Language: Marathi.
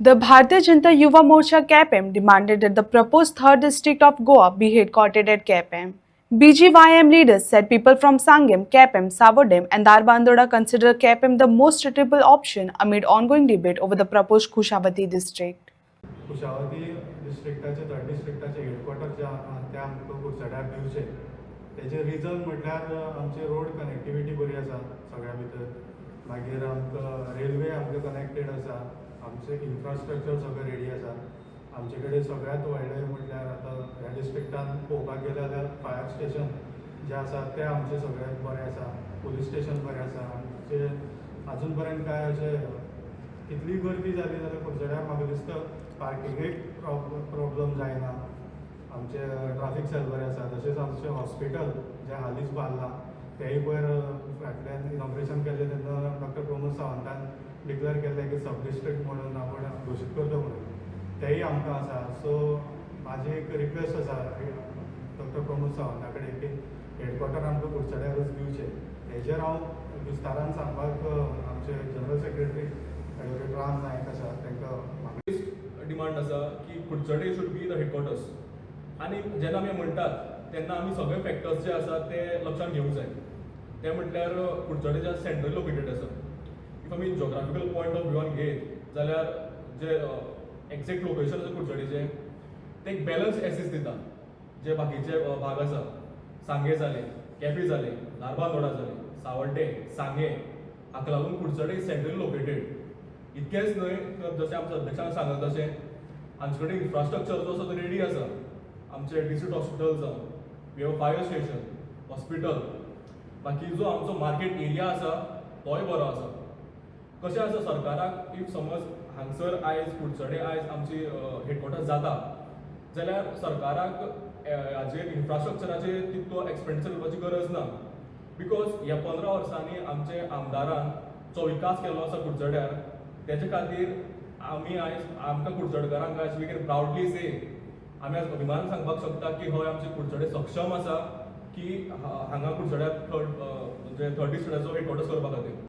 The Bharatiya Janata Yuva Morcha KPM demanded that the proposed third district of Goa be headquartered at KPM. BGYM leaders said people from Sangam, KPM, Savodem and Darbandoda consider KPM the most suitable option amid ongoing debate over the proposed Kushavati district. Kushavati डिस्ट्रिक्टाचे थर्ड डिस्ट्रिक्टाचे हेडक्वॉर्टर जे ते आमकां कुडचड्यार दिवचे तेजे रिजन म्हटल्यार आमचे रोड कनेक्टिविटी बरी आसा सगळ्या भितर मागीर आमकां रेल्वे आमकां कनेक्टेड आसा आमचे इन्फ्रास्ट्रक्चर सगळें रेडी आसा आमचे कडेन सगळ्यांत व्हडलें म्हटल्यार आतां ह्या डिस्ट्रिक्टान पळोवपाक गेले जाल्यार फायर स्टेशन जे आसा ते आमचे सगळ्यात बरें आसा पुलीस स्टेशन बरें आसा आमचे आजून पर्यंत काय अशें कितली गर्दी जाली जाल्यार कुडचड्यार म्हाका दिसता पार्किंगेक प्रॉब्लम जायना आमचे ट्राफीक सेल बरें आसा तशेंच आमचें हॉस्पिटल जें हालींच बांदलां तेंय पयर फाटल्यान इनॉग्रेशन केल्लें तेन्ना डॉक्टर प्रमोद सावंतान डिक्लेअर केल्लें की सब डिस्ट्रिक्ट म्हणून आपण घोशीत करतो म्हणून तेंय आमकां आसा सो म्हाजी एक रिक्वेस्ट आसा डॉक्टर प्रमोद सावंता कडेन की हेडक्वॉर्टर आमकां कुडचड्यारूच दिवचे हेजेर हांव विस्तारान सांगपाक आमचे जनरल सेक्रेटरी ॲडवोकेट राम नायक आसा तांकां डिमांड आसा की कुडचडे शूड बी द हेडक्वॉर्टर्स आनी जेन्ना आमी म्हणटात तेन्ना आमी सगळे फॅक्टर्स जे आसा ते लक्षांत घेवंक जाय ते म्हटल्यार कुडचडे जे सेंट्रल लोकेटेड आसा इफ आमी जॉग्राफिकल पॉयंट ऑफ व्ह्यून घेत जाल्यार जे एक्झॅक्ट लोकेशन आसा कुडचडेचें ते एक बॅलन्स एसेस दिता जे बाकीचे भाग आसा सांगे जाले केपें जाले धारबांदोडा जाले सावड्डे सांगे हाका लागून कुडचडे सेंट्रल लोकेटेड इतकेंच न्हय तर जशें आमच्या अध्यक्षान सांगत तशें आमचे कडेन इन्फ्रास्ट्रक्चर जो आसा तो रेडी आसा आमचे डिस्ट्रिक्ट हॉस्पिटल जावं we have fire station hospital बाकी जो आमचो मार्केट एरिया आसा तोय बरो आसा कशें आसा सरकाराक इफ समज हांगसर आयज कुडचडे आयज आमची हेडक्वॉर्टर जाता जाल्यार सरकाराक हाचेर इन्फ्रास्ट्रक्चराचेर तितलो एक्सपेंडिचर करपाची गरज ना बिकॉज ह्या 15 वर्सांनी आमचे आमदारान जो विकास केल्लो आसा कुडचड्यार तेजे खातीर आमी आयज आमकां कुडचडकारांक आयज वी कॅन प्रावडली से आमी आयज अभिमानान सांगपाक शकता की हय आमचे कुडचडे सक्षम आसा की हांगा कुडचड्यार थर्ड डिस्ट्रिक्टाचो हेडक्वॉर्टर्स करपा खातीर